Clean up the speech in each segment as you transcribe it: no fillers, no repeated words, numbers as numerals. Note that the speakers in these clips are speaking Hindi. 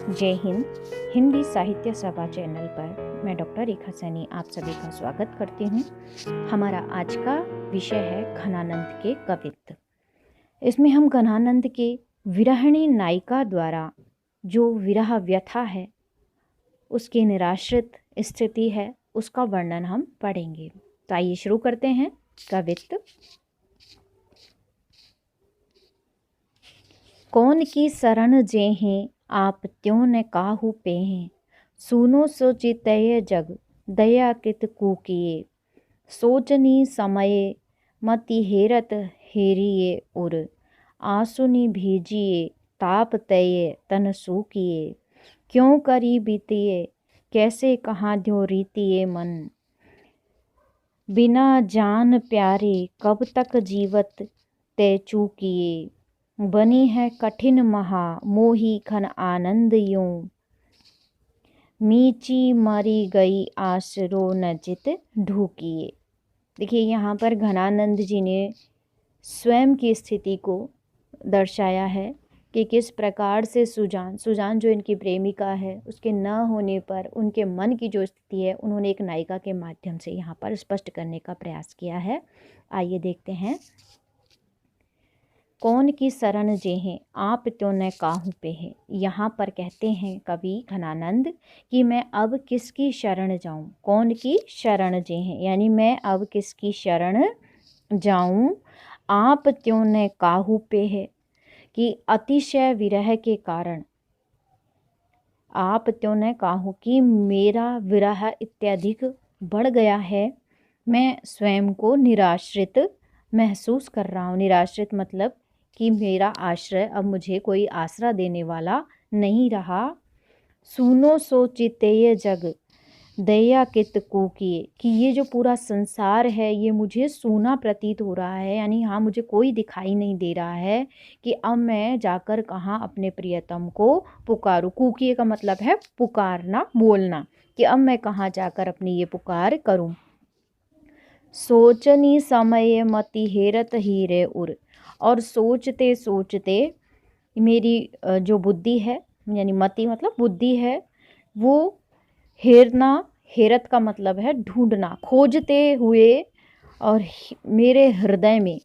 जय हिंद। हिंदी साहित्य सभा चैनल पर मैं डॉक्टर रेखा सैनी आप सभी का स्वागत करती हूँ। हमारा आज का विषय है घनानंद के कवित्व। इसमें हम घनानंद के विरहिणी नायिका द्वारा जो विरह व्यथा है, उसकी निराश्रित स्थिति है, उसका वर्णन हम पढ़ेंगे। तो आइए शुरू करते हैं कवित्व। कौन की शरण जेहें आप त्यों न काहू पेहें, सुनो सोचितय जग दया कित कूकिए, सोचनी समय मति हेरत हेरिए उर, आंसुनि भीजिए ताप तय तन सूकिए, क्यों करी बीतिए कैसे कहाँ द्यो रीतिए मन, बिना जान प्यारे कब तक जीवत ते चूकिए, बनी है कठिन महा मोही घन आनंद यूं, मीची मरी गई आसरो न जित ढूकिए। देखिए, यहाँ पर घनानंद जी ने स्वयं की स्थिति को दर्शाया है कि किस प्रकार से सुजान जो इनकी प्रेमिका है, उसके न होने पर उनके मन की जो स्थिति है, उन्होंने एक नायिका के माध्यम से यहाँ पर स्पष्ट करने का प्रयास किया है। आइए देखते हैं। कौन की शरण जेहें आप त्यों न काहू पेहें। यहाँ पर कहते हैं कवि घनानंद कि मैं अब किसकी शरण जाऊं। कौन की शरण जेहें यानी मैं अब किसकी शरण जाऊं। आप त्यों न काहू पेहें कि अतिशय विरह के कारण, आप त्यों न काहू कि मेरा विरह इत्याधिक बढ़ गया है, मैं स्वयं को निराश्रित महसूस कर रहा हूँ। निराश्रित मतलब कि मेरा आश्रय अब मुझे कोई आसरा देने वाला नहीं रहा। सुनो सोचितेय जग दया कित कूकिए कि ये जो पूरा संसार है ये मुझे सूना प्रतीत हो रहा है, यानी यहाँ मुझे कोई दिखाई नहीं दे रहा है कि अब मैं जाकर कहाँ अपने प्रियतम को पुकारूं। कूकिए का मतलब है पुकारना, बोलना, कि अब मैं कहाँ जाकर अपनी ये पुकार करूं। सोचनी समय मति हेरत हीरे उर, और सोचते सोचते मेरी जो बुद्धि है, यानी मति मतलब बुद्धि है, वो हेरना, हेरत का मतलब है ढूंढना, खोजते हुए, और मेरे हृदय में,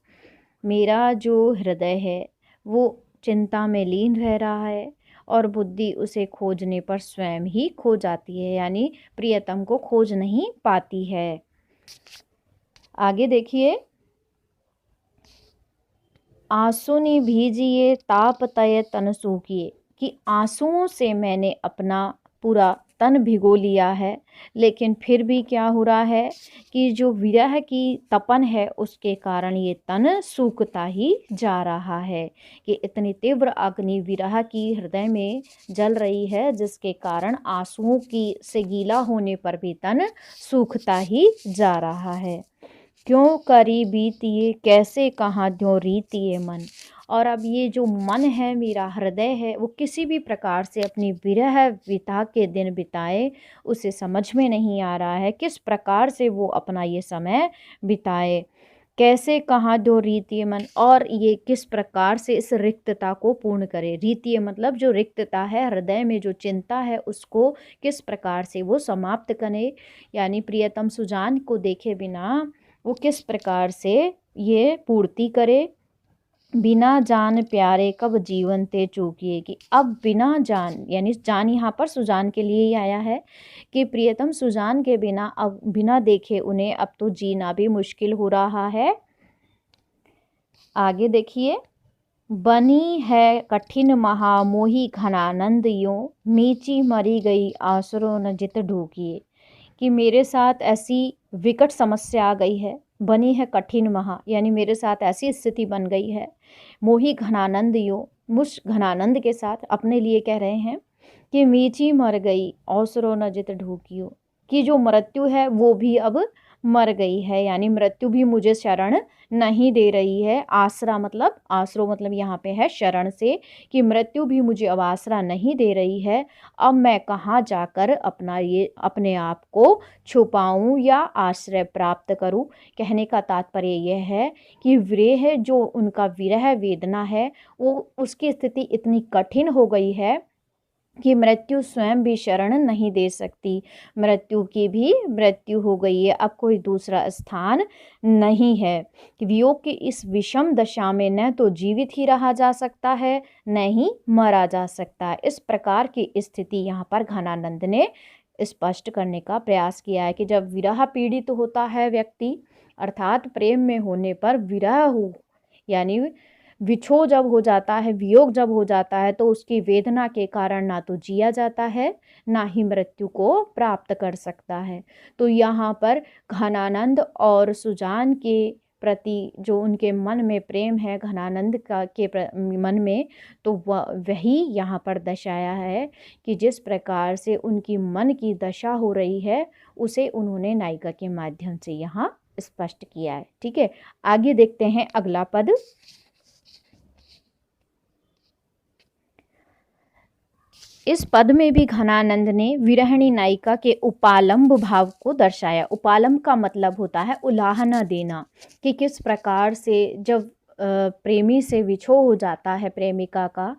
मेरा जो हृदय है वो चिंता में लीन रह रहा है, और बुद्धि उसे खोजने पर स्वयं ही खो जाती है, यानी प्रियतम को खोज नहीं पाती है। आगे देखिए। आंसुनि भीजिए ताप तय तन सूखिए कि आंसुओं से मैंने अपना पूरा तन भिगो लिया है, लेकिन फिर भी क्या हो रहा है कि जो विरह की तपन है उसके कारण ये तन सूखता ही जा रहा है, कि इतनी तीव्र अग्नि विरह की हृदय में जल रही है, जिसके कारण आंसुओं की से गीला होने पर भी तन सूखता ही जा रहा है। क्यों करी बीतिए कैसे कहाँ द्यों रीतिए मन, और अब ये जो मन है, मेरा हृदय है, वो किसी भी प्रकार से अपनी विरह विता के दिन बिताए, उसे समझ में नहीं आ रहा है किस प्रकार से वो अपना ये समय बिताए। कैसे कहाँ दो रीतिए मन, और ये किस प्रकार से इस रिक्तता को पूर्ण करे। रीतिए मतलब जो रिक्तता है, हृदय में जो चिंता है, उसको किस प्रकार से वो समाप्त करे, यानी प्रियतम सुजान को देखे बिना वो किस प्रकार से ये पूर्ति करे। बिना जान प्यारे कब जीवन ते चूकिए कि अब बिना जान, यानी जान यहाँ पर सुजान के लिए ही आया है कि प्रियतम सुजान के बिना, अब बिना देखे उन्हें अब तो जीना भी मुश्किल हो रहा है। आगे देखिए। बनी है कठिन महामोही घनानंद यूं, मीची मरी गई आसरो न जित ढूकिए कि मेरे साथ ऐसी विकट समस्या आ गई है। बनी है कठिन महा, यानी मेरे साथ ऐसी स्थिति बन गई है। मोही घनानंद यूं, मुझ घनानंद के साथ अपने लिए कह रहे हैं कि मीची मर गई औसरो न जित ढूकियो, कि जो मृत्यु है वो भी अब मर गई है, यानी मृत्यु भी मुझे शरण नहीं दे रही है। आसरा मतलब, आसरो मतलब यहाँ पे है शरण से, कि मृत्यु भी मुझे अब आसरा नहीं दे रही है। अब मैं कहाँ जाकर अपना ये अपने आप को छुपाऊं या आश्रय प्राप्त करूं। कहने का तात्पर्य यह है कि विरह, जो उनका विरह वेदना है, वो उसकी स्थिति इतनी कठिन हो गई है कि मृत्यु स्वयं भी शरण नहीं दे सकती, मृत्यु की भी मृत्यु हो गई है, अब कोई दूसरा स्थान नहीं है। कि वियोग की इस विषम दशा में न तो जीवित ही रहा जा सकता है, न ही मरा जा सकता है। इस प्रकार की स्थिति यहाँ पर घनानंद ने स्पष्ट करने का प्रयास किया है कि जब विरह पीड़ित होता है व्यक्ति, अर्थात प्रेम में होने पर विरह हो, यानी विछोह जब हो जाता है, वियोग जब हो जाता है, तो उसकी वेदना के कारण ना तो जिया जाता है, ना ही मृत्यु को प्राप्त कर सकता है। तो यहाँ पर घनानंद और सुजान के प्रति जो उनके मन में प्रेम है, घनानंद का के मन में, तो वही यहाँ पर दर्शाया है कि जिस प्रकार से उनकी मन की दशा हो रही है, उसे उन्होंने नायिका के माध्यम से यहाँ स्पष्ट किया है। ठीक है, आगे देखते हैं अगला पद। इस पद में भी घनानंद ने विरहिणी नायिका के उपालंब भाव को दर्शाया। उपालंब का मतलब होता है उलाहना देना, कि किस प्रकार से जब प्रेमी से विछोह हो जाता है प्रेमिका का,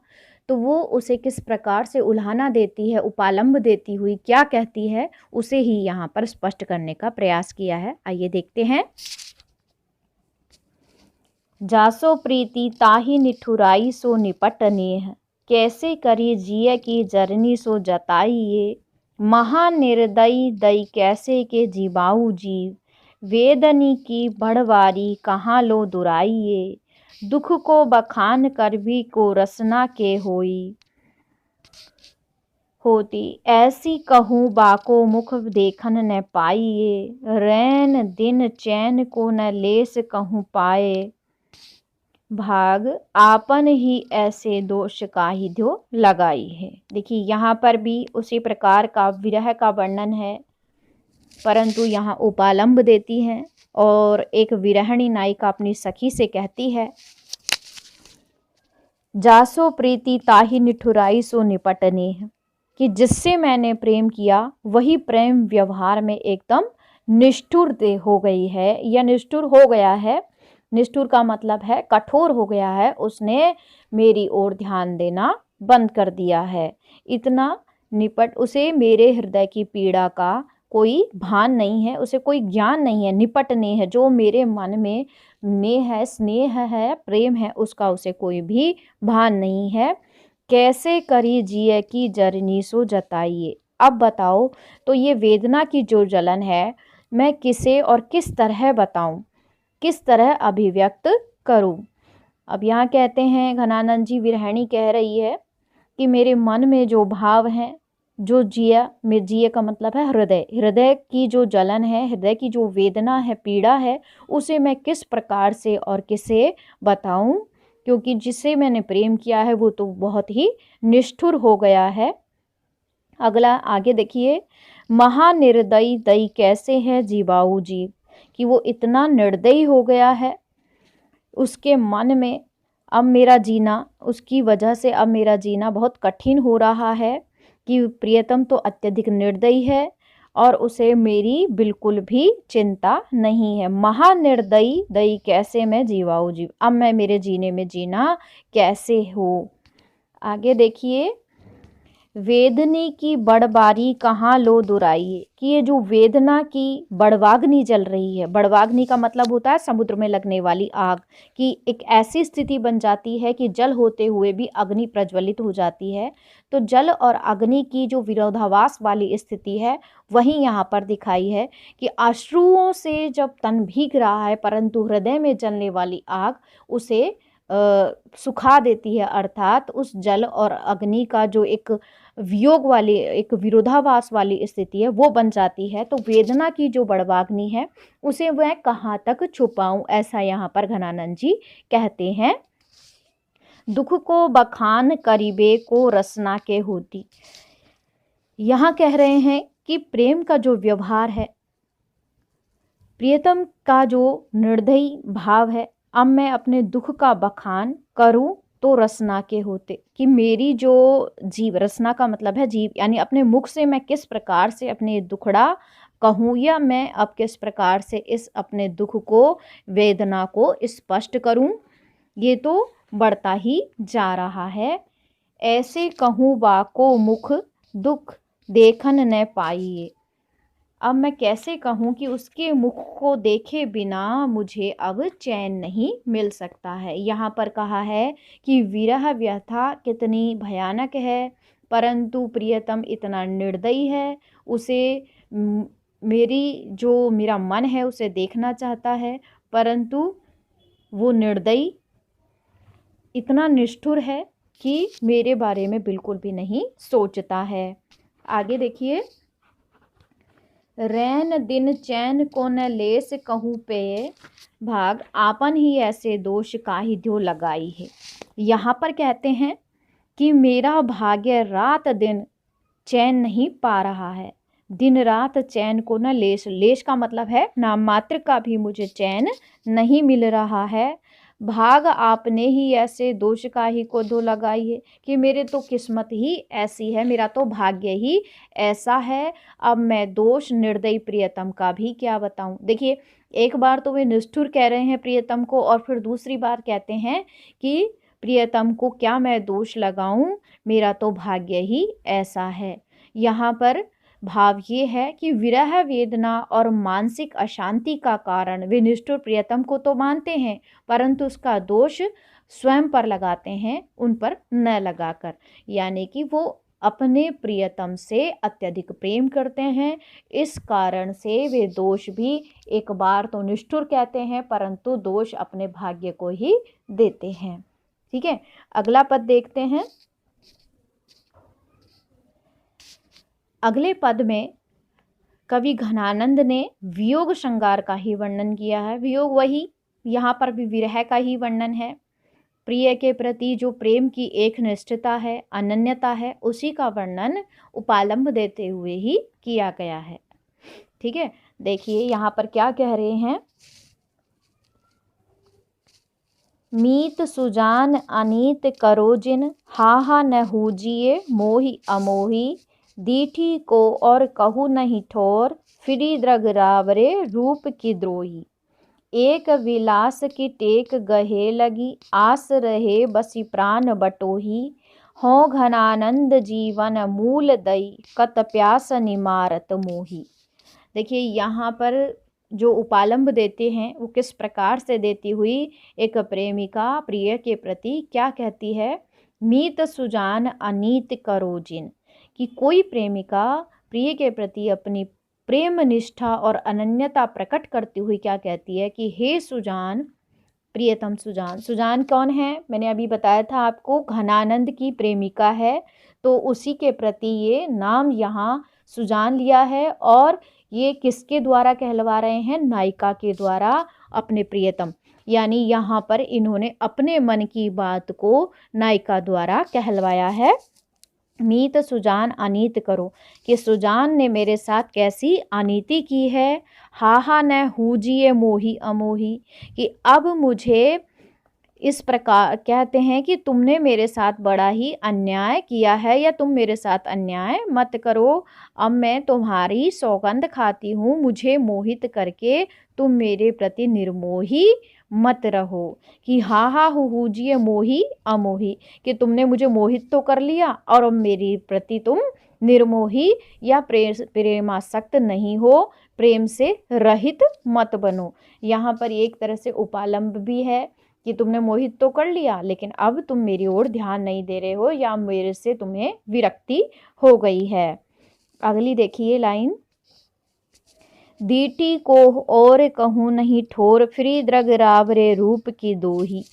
तो वो उसे किस प्रकार से उल्हाना देती है, उपालंब देती हुई क्या कहती है, उसे ही यहाँ पर स्पष्ट करने का प्रयास किया है। आइए देखते हैं। जासो प्रीति ताही निठुराई सो निपट नेह, कैसे करी जिय की जरनी सो जताई ये, महानिर्दयी दई कैसे के जीवाऊ जीव, वेदनी की बढ़वारी कहाँ लो दुराई ये, दुख को बखान कर भी को रसना के होई, होती ऐसी कहूँ बाको मुख देखन न पाइए, रैन दिन चैन को न लेस कहूँ पाए, भाग आपन ही ऐसे दोष का ही ध्यो लगाई है। देखिए यहाँ पर भी उसी प्रकार का विरह का वर्णन है, परंतु यहाँ उपालंब देती है और एक विरहिणी नायिका अपनी सखी से कहती है, जासो प्रीति ताही निठुराई सो निपटने, कि जिससे मैंने प्रेम किया वही प्रेम व्यवहार में एकदम निष्ठुर हो गई है या निष्ठुर हो गया है। निष्ठुर का मतलब है कठोर हो गया है, उसने मेरी ओर ध्यान देना बंद कर दिया है। इतना निपट, उसे मेरे हृदय की पीड़ा का कोई भान नहीं है, उसे कोई ज्ञान नहीं है। निपटने है, जो मेरे मन में नेह है, स्नेह है, प्रेम है, उसका उसे कोई भी भान नहीं है। कैसे करी जिय की जरनी सो जताइए। अब बताओ तो ये वेदना की जो जलन है, मैं किसे और किस तरह बताऊं, किस तरह अभिव्यक्त करूं। अब यहाँ कहते हैं घनानंद जी, विरहिणी कह रही है कि मेरे मन में जो भाव हैं, जो जिया में, जिया का मतलब है हृदय, हृदय की जो जलन है, हृदय की जो वेदना है, पीड़ा है, उसे मैं किस प्रकार से और किसे बताऊं, क्योंकि जिससे मैंने प्रेम किया है वो तो बहुत ही निष्ठुर हो गया है। अगला आगे देखिए, महानिर्दयी दई कैसे है जीवाऊ जीव, कि वो इतना निर्दयी हो गया है, उसके मन में अब मेरा जीना, उसकी वजह से अब मेरा जीना बहुत कठिन हो रहा है कि प्रियतम तो अत्यधिक निर्दयी है और उसे मेरी बिल्कुल भी चिंता नहीं है। महानिर्दयी दई कैसे मैं जीवाऊ जीव, अब मैं मेरे जीने में जीना कैसे हो। आगे देखिए, वेदनी की बड़बारी कहाँ लो दुराइए, कि ये जो वेदना की बड़वाग्नि जल रही है, बड़वाग्नि का मतलब होता है समुद्र में लगने वाली आग, कि एक ऐसी स्थिति बन जाती है कि जल होते हुए भी अग्नि प्रज्वलित हो जाती है। तो जल और अग्नि की जो विरोधाभास वाली स्थिति है वही यहाँ पर दिखाई है कि अश्रुओं से जब तन भीग रहा है, परंतु हृदय में जलने वाली आग उसे सुखा देती है। अर्थात उस जल और अग्नि का जो एक वियोग वाली, एक विरोधाभास वाली स्थिति है, वो बन जाती है। तो वेदना की जो बड़वाग्नि है उसे मैं कहाँ तक छुपाऊं, ऐसा यहाँ पर घनानंद जी कहते हैं। दुख को बखान करीबे को रसना के होती, यहाँ कह रहे हैं कि प्रेम का जो व्यवहार है, प्रियतम का जो निर्दयी भाव है, अब मैं अपने दुख का बखान करूं तो रसना के होते, कि मेरी जो जीव, रसना का मतलब है जीव, यानी अपने मुख से मैं किस प्रकार से अपने दुखड़ा कहूँ, या मैं अब किस प्रकार से इस अपने दुख को, वेदना को स्पष्ट करूं, ये तो बढ़ता ही जा रहा है। ऐसे कहूँ बाको मुख दुख देखन न पाइए। अब मैं कैसे कहूँ कि उसके मुख को देखे बिना मुझे अब चैन नहीं मिल सकता है। यहाँ पर कहा है कि विरह व्यथा कितनी भयानक है, परंतु प्रियतम इतना निर्दयी है। उसे मेरा मन है उसे देखना चाहता है, परंतु वो निर्दयी इतना निष्ठुर है कि मेरे बारे में बिल्कुल भी नहीं सोचता है। आगे देखिए, रैन दिन चैन को न लेस कहूँ पे भाग आपन ही ऐसे दोष काहि ध्यो लगाई है। यहाँ पर कहते हैं कि मेरा भाग्य रात दिन चैन नहीं पा रहा है, दिन रात चैन को न लेस, लेस का मतलब है नाम मात्र का भी मुझे चैन नहीं मिल रहा है। भाग आपने ही ऐसे दोष काहि को धो लगाई है, कि मेरे तो किस्मत ही ऐसी है, मेरा तो भाग्य ही ऐसा है। अब मैं दोष निर्दयी प्रियतम का भी क्या बताऊं। देखिए, एक बार तो वे निष्ठुर कह रहे हैं प्रियतम को, और फिर दूसरी बार कहते हैं कि प्रियतम को क्या मैं दोष लगाऊं, मेरा तो भाग्य ही ऐसा है। यहाँ पर भाव ये है कि विरह वेदना और मानसिक अशांति का कारण वे निष्ठुर प्रियतम को तो मानते हैं, परंतु उसका दोष स्वयं पर लगाते हैं, उन पर न लगाकर। यानी कि वो अपने प्रियतम से अत्यधिक प्रेम करते हैं, इस कारण से वे दोष भी एक बार तो निष्ठुर कहते हैं, परंतु दोष अपने भाग्य को ही देते हैं। ठीक है, अगला पद देखते हैं। अगले पद में कवि घनानंद ने वियोग श्रृंगार का ही वर्णन किया है। वियोग वही, यहाँ पर भी विरह का ही वर्णन है। प्रिय के प्रति जो प्रेम की एक निष्ठता है, अनन्यता है, उसी का वर्णन उपालंब देते हुए ही किया गया है। ठीक है, देखिए यहाँ पर क्या कह रहे हैं। मीत सुजान अनीत करो जिन, हा न हूजिए मोहि अमोही। दीठी को और कहू नहीं ठोर, फिरी द्रग रावरे रूप की द्रोही। एक विलास की टेक गहे लगी, आस रहे बसी प्राण बटोही। हों घनानंद जीवन मूल दई, कत प्यास निमारत मोही। देखिए, यहाँ पर जो उपालंब देते हैं वो किस प्रकार से देती हुई एक प्रेमिका प्रिय के प्रति क्या कहती है। मीत सुजान अनीत करो जिन, कि कोई प्रेमिका प्रिय के प्रति अपनी प्रेम निष्ठा और अनन्यता प्रकट करती हुई क्या कहती है कि हे सुजान, प्रियतम सुजान। सुजान कौन है, मैंने अभी बताया था आपको, घनानंद की प्रेमिका है, तो उसी के प्रति ये नाम यहाँ सुजान लिया है। और ये किसके द्वारा कहलवा रहे हैं, नायिका के द्वारा अपने प्रियतम, यानी यहाँ पर इन्होंने अपने मन की बात को नायिका द्वारा कहलवाया है। मीत सुजान अनीत करो, कि सुजान ने मेरे साथ कैसी अनीति की है। हा न हूजिए मोही अमोही, कि अब मुझे इस प्रकार कहते हैं कि तुमने मेरे साथ बड़ा ही अन्याय किया है, या तुम मेरे साथ अन्याय मत करो। अब मैं तुम्हारी सौगंध खाती हूँ, मुझे मोहित करके तुम मेरे प्रति निर्मोही मत रहो। कि हा हूजिए मोही अमोही, कि तुमने मुझे मोहित तो कर लिया और अब मेरी प्रति तुम निर्मोही या प्रेमासक्त नहीं हो, प्रेम से रहित मत बनो। यहाँ पर एक तरह से उपालंब भी है कि तुमने मोहित तो कर लिया, लेकिन अब तुम मेरी ओर ध्यान नहीं दे रहे हो, या मेरे से तुम्हें विरक्ति हो गई है। अगली देखिए लाइन। दीटी को और कहूँ नहीं ठोर, फिरी द्रग रावरे रूप की दोही,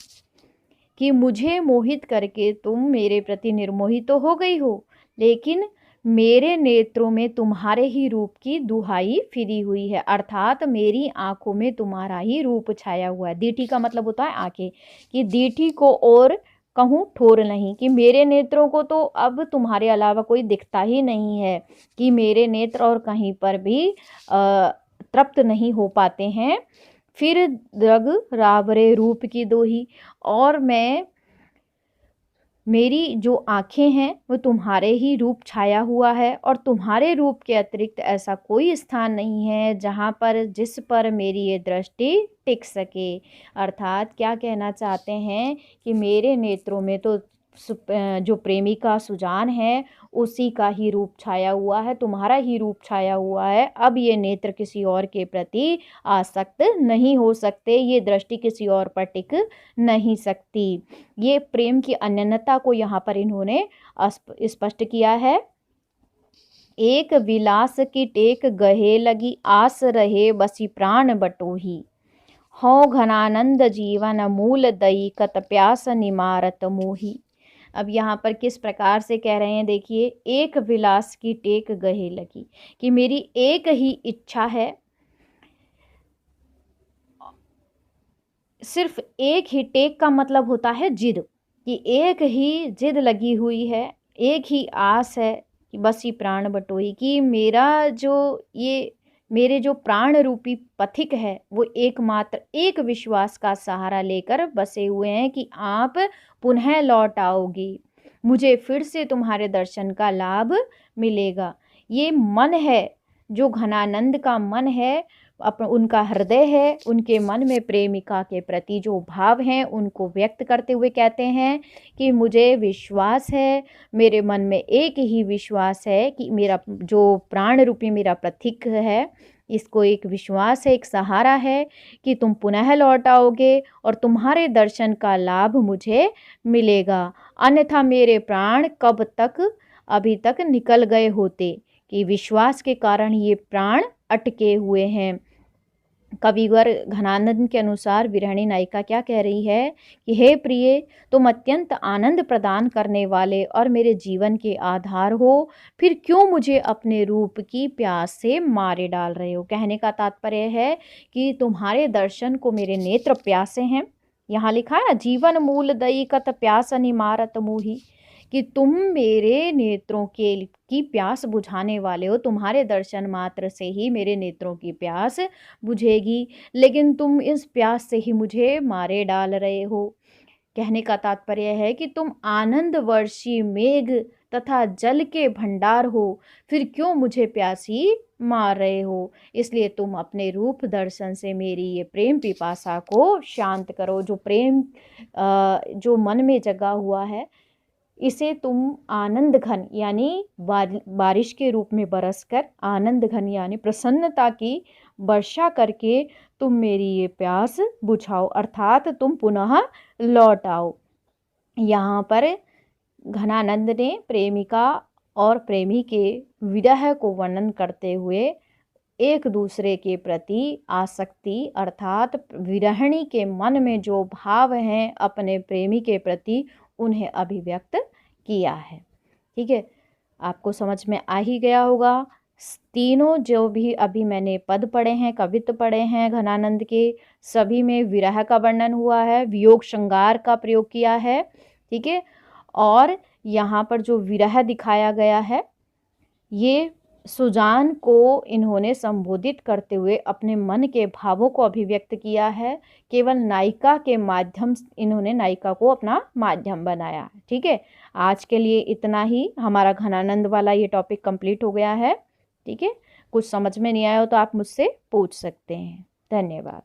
कि मुझे मोहित करके तुम मेरे प्रति निर्मोही तो हो गई हो, लेकिन मेरे नेत्रों में तुम्हारे ही रूप की दुहाई फिरी हुई है, अर्थात मेरी आंखों में तुम्हारा ही रूप छाया हुआ है। दीठी का मतलब होता है आंखें, कि दीठी को और कहूँ ठोर नहीं, कि मेरे नेत्रों को तो अब तुम्हारे अलावा कोई दिखता ही नहीं है, कि मेरे नेत्र और कहीं पर भी तृप्त नहीं हो पाते हैं। फिर द्रग रावरे रूप की दोही, और मेरी जो आँखें हैं वो तुम्हारे ही रूप छाया हुआ है, और तुम्हारे रूप के अतिरिक्त ऐसा कोई स्थान नहीं है जहाँ पर जिस पर मेरी ये दृष्टि टिक सके। अर्थात क्या कहना चाहते हैं कि मेरे नेत्रों में तो जो प्रेमिका सुजान है उसी का ही रूप छाया हुआ है, तुम्हारा ही रूप छाया हुआ है। अब ये नेत्र किसी और के प्रति आसक्त नहीं हो सकते, ये दृष्टि किसी और पर टिक नहीं सकती। ये प्रेम की अनन्यता को यहाँ पर इन्होंने स्पष्ट किया है। एक विलास की टेक गहे लगी, आस रहे बसी प्राण बटोही। हो घनानंद जीवन मूल दई, कत प्यास निमारत मोही। अब यहाँ पर किस प्रकार से कह रहे हैं, देखिए, एक विलास की टेक गहे लगी, कि मेरी एक ही इच्छा है, सिर्फ एक ही, टेक का मतलब होता है जिद, कि एक ही जिद लगी हुई है, एक ही आस है कि बस ही प्राण बटोही, कि मेरे जो प्राण रूपी पथिक है वो एकमात्र एक विश्वास का सहारा लेकर बसे हुए हैं कि आप पुनः लौट आओगी, मुझे फिर से तुम्हारे दर्शन का लाभ मिलेगा। ये मन है, जो घनानंद का मन है, उनका हृदय है, उनके मन में प्रेमिका के प्रति जो भाव हैं उनको व्यक्त करते हुए कहते हैं कि मुझे विश्वास है, मेरे मन में एक ही विश्वास है कि मेरा जो प्राण रूपी मेरा प्रतीक है, इसको एक विश्वास है, एक सहारा है कि तुम पुनः लौट आओगे और तुम्हारे दर्शन का लाभ मुझे मिलेगा, अन्यथा मेरे प्राण कब तक अभी तक निकल गए होते, कि विश्वास के कारण ये प्राण अटके हुए हैं। कविवर घनानंद के अनुसार विरहणी नायिका क्या कह रही है कि हे प्रिय, तुम अत्यंत आनंद प्रदान करने वाले और मेरे जीवन के आधार हो, फिर क्यों मुझे अपने रूप की प्यास से मारे डाल रहे हो। कहने का तात्पर्य है कि तुम्हारे दर्शन को मेरे नेत्र प्यासे हैं। यहाँ लिखा है ना, जीवन मूल दई कत प्यास अनिमारत मोही, कि तुम मेरे नेत्रों की प्यास बुझाने वाले हो, तुम्हारे दर्शन मात्र से ही मेरे नेत्रों की प्यास बुझेगी, लेकिन तुम इस प्यास से ही मुझे मारे डाल रहे हो। कहने का तात्पर्य है कि तुम आनंद वर्षी मेघ तथा जल के भंडार हो, फिर क्यों मुझे प्यासी मार रहे हो। इसलिए तुम अपने रूप दर्शन से मेरी ये प्रेम पिपासा को शांत करो। जो प्रेम जो मन में जगा हुआ है, इसे तुम आनंद घन यानी बारिश के रूप में बरसकर आनंद घन यानी प्रसन्नता की वर्षा करके तुम मेरी ये प्यास बुझाओ, अर्थात तुम पुनः लौट आओ। यहाँ पर घनानंद ने प्रेमिका और प्रेमी के विरह को वर्णन करते हुए एक दूसरे के प्रति आसक्ति अर्थात विरहिणी के मन में जो भाव हैं अपने प्रेमी के प्रति, उन्हें अभिव्यक्त किया है। ठीक है, आपको समझ में आ ही गया होगा। तीनों जो भी अभी मैंने पद पढ़े हैं, कवित्व पढ़े हैं घनानंद के, सभी में विरह का वर्णन हुआ है, वियोग श्रृंगार का प्रयोग किया है। ठीक है, और यहाँ पर जो विरह दिखाया गया है, ये सुजान को इन्होंने संबोधित करते हुए अपने मन के भावों को अभिव्यक्त किया है। केवल नायिका के माध्यम, इन्होंने नायिका को अपना माध्यम बनाया। ठीक है, आज के लिए इतना ही। हमारा घनानंद वाला ये टॉपिक कंप्लीट हो गया है। ठीक है, कुछ समझ में नहीं आया हो तो आप मुझसे पूछ सकते हैं। धन्यवाद।